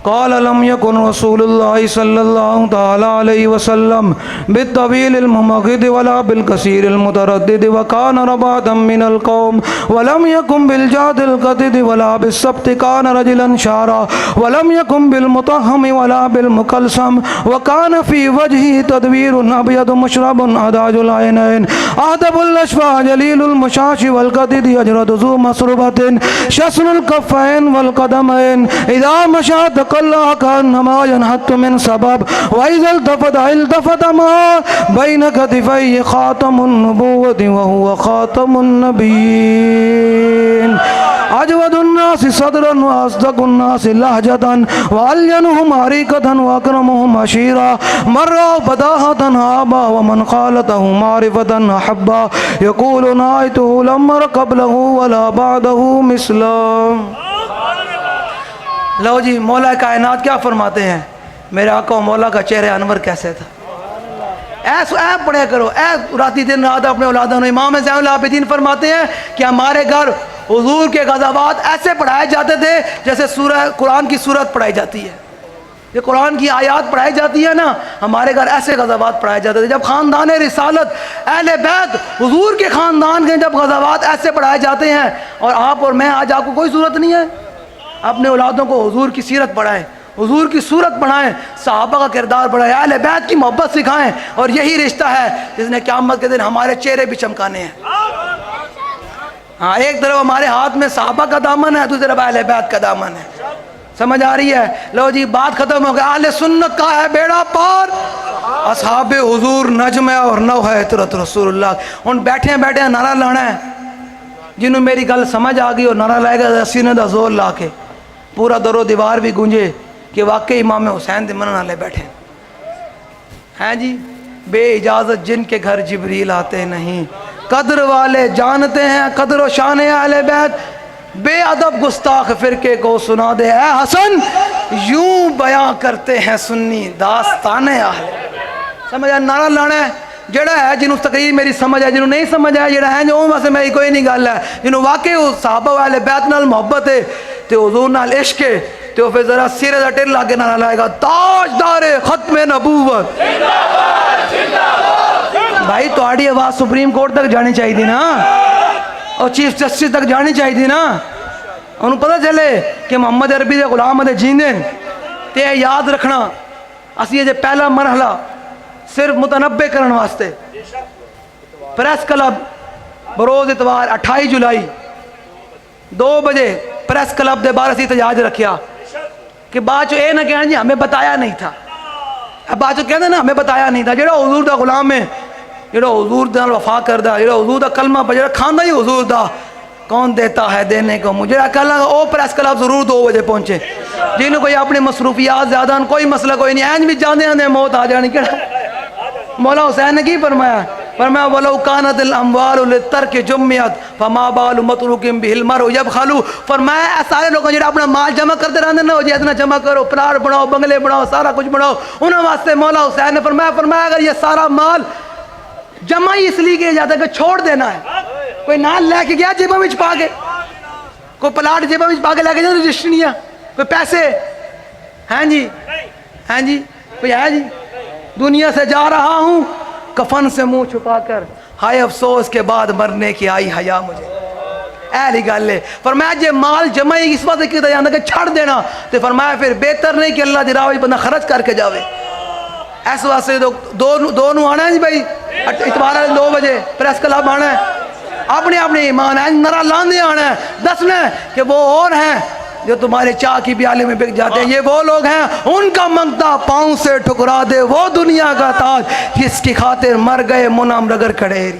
S1: قال لم يكن رسول الله صلى الله تعالى عليه وسلم بالطويل الممغد ولا بالكثير المتردد وكان ربادا من القوم ولم يكن بالجاد القدد ولا بالسبت كان رجلا شارا ولم يكن بالمطهم ولا بالمكلسم وكان في وجهه تدوير أبيض مشرب أداج العينين أهدب الأشفى جليل المشاش والقدد يجرد ذو مسربة شسن الكفين والقدمين إذا مشى تقلع كأنما ينحت من سبب وإذا التفت ما بين كتفيه خاتم النبوة وهو خاتم النبيين أجود الناس صدرا وأصدق الناس لهجة وألينهم عريقة وأكرمهم عشيرا من رأى بداهة هابا ومن خالته معرفة أحبا يقول نائته لم أر قبله ولا بعده مثلا. لو جی مولا کائنات کیا فرماتے ہیں, میرے آقا و مولا کا چہرہ انور کیسے تھا. اے پڑھے کرو, اے راتی دن رات اپنے اولادوں. امام زین العابدین فرماتے ہیں کہ ہمارے گھر حضور کے غزوات ایسے پڑھائے جاتے تھے جیسے سورہ قرآن کی سورت پڑھائی جاتی ہے, یہ قرآن کی آیات پڑھائی جاتی ہے نا, ہمارے گھر ایسے غزوات پڑھائے جاتے تھے. جب خاندان رسالت اہل بیت حضور کے خاندان کے جب غزوات ایسے پڑھائے جاتے ہیں, اور آپ اور میں آج آپ کو کوئی ضرورت نہیں ہے, اپنے اولادوں کو حضور کی سیرت پڑھائیں, حضور کی صورت پڑھائیں, صحابہ کا کردار پڑھائیں, اہل بیت کی محبت سکھائیں. اور یہی رشتہ ہے جس نے قیامت کے دن ہمارے چہرے بھی چمکانے ہیں. ہاں ایک طرف ہمارے ہاتھ میں صحابہ کا دامن ہے, دوسری طرف اہل بیت کا دامن ہے. سمجھ آ رہی ہے؟ لو جی بات ختم ہو گئی. اہل سنت کا ہے بیڑا پار, اصحاب حضور نجم اور نو ہے عطرت رسول اللہ. ان بیٹھے بیٹھے نعرہ لانا ہے, جنہوں میری گل سمجھ آ گئی اور نعرہ لائے گا سینے دا زور لا کے پورا در و دیوار بھی گونجے کہ واقعی امام حسین دے منن والے بیٹھے ہیں جی. بے اجازت جن کے گھر جبریل آتے نہیں, قدر والے جانتے ہیں قدر و شان اہل بیت. بے ادب گستاخ فرقے کو سنا دے اے حسن, یوں بیان کرتے ہیں سنی داستان اہل. سمجھ آ نعرہ لانا ہے جڑا ہے جنہوں تقریر میری سمجھ ہے, جنہوں نہیں سمجھ ہے جڑا ہے جو واسطے میری کوئی نہیں گل ہے. جنہوں واقعی صحابہ اہل بیت نال محبت ہے تے حضور نال عشق ہے تے پھر ذرا سیرے دا ٹر لاگے نعرہ لائے گا تاجدار ختم نبوت. بھائی تہاڈی آواز سپریم کورٹ تک جانی چاہیے تھی نا, اور چیف جسٹس تک جانی چاہیے تھی نا. انہوں پتہ چلے کہ محمد عربی دے غلام دے جیندے تے یاد رکھنا اسی یہ پہلا مرحلہ صرف متنبع کرن واسطے. پریس کلب بروز اتوار 28 جولائی 2 بجے پریس کلب دے باہر اسی احتجاج رکھیا کہ بعد چو اے نہ کہنا جی ہمیں بتایا نہیں تھا. اب بعد چو کہنا نا ہمیں بتایا نہیں تھا. جڑا حضور دا غلام ہے, جڑا حضور دا وفا کردہ, جڑا حضور دا کلمہ جڑا کھاندہ ہی حضور دا, کون دیتا ہے دینے کو مجھے کہنا او پریس کلب ضرور 2 بجے پہنچے. جنہوں کوئی اپنی مصروفیات زیادہ کوئی مسئلہ کوئی نہیں, اینج بھی جاندے ہیں موت آ جانی. کہنا مولا حسین نے کی فرمایا, فرمایا وَلَوْ كَانَتِ الْأَمْوَالُ لِلتَّرْكِ جُمِّعَتْ فَمَا بَالُ مَطْرُوقٍ بِهِ الْمَرْءُ يَبْخَلُ. فرمایا سارے لوگوں جڑا اپنا مال جمع کرتے رہتے ہیں نا, جی اتنا جمع کرو, پلاٹ بناؤ, بنگلے بناؤ, سارا کچھ بناؤ, انہوں واسطے مولا حسین نے فرمایا اگر یہ سارا مال جمع ہی اس لیے کیا جاتا ہے کہ چھوڑ دینا ہے. کوئی نال لے کے گیا جیبہ میں پا کے, کوئی پلاٹ جیبہ میں پا کے لے کے جاتا رجسٹریاں, کوئی پیسے ہیں جی, ہیں جی, کوئی ہے جی. دنیا سے جا رہا ہوں کفن سے منہ چھپا کر, ہائے افسوس کے بعد مرنے کی آئی حیا مجھے. ایلی گل ہے. فرمایا جے مال جمع ہی اس وقت کیا جاتا کہ چھڑ دینا, تو فرمایا پھر بہتر نہیں کہ اللہ دی راہ وچ بندہ خرچ کر کے جاوے. اس واسطے دو نو آنا ہے جی بھائی, اتوار 2 بجے پریس کلب آنا ہے, اپنے اپنے ایمان ہے نرا لاندے آنا ہے, دسنا ہے کہ وہ اور ہیں جو تمہارے چاہ کی پیالے میں بک جاتے ہیں، یہ وہ لوگ ہیں ان کا منگتا پاؤں سے ٹھکرا دے وہ دنیا کا تاج، جس کی خاطر مر گئے منم رگر کھڑے۔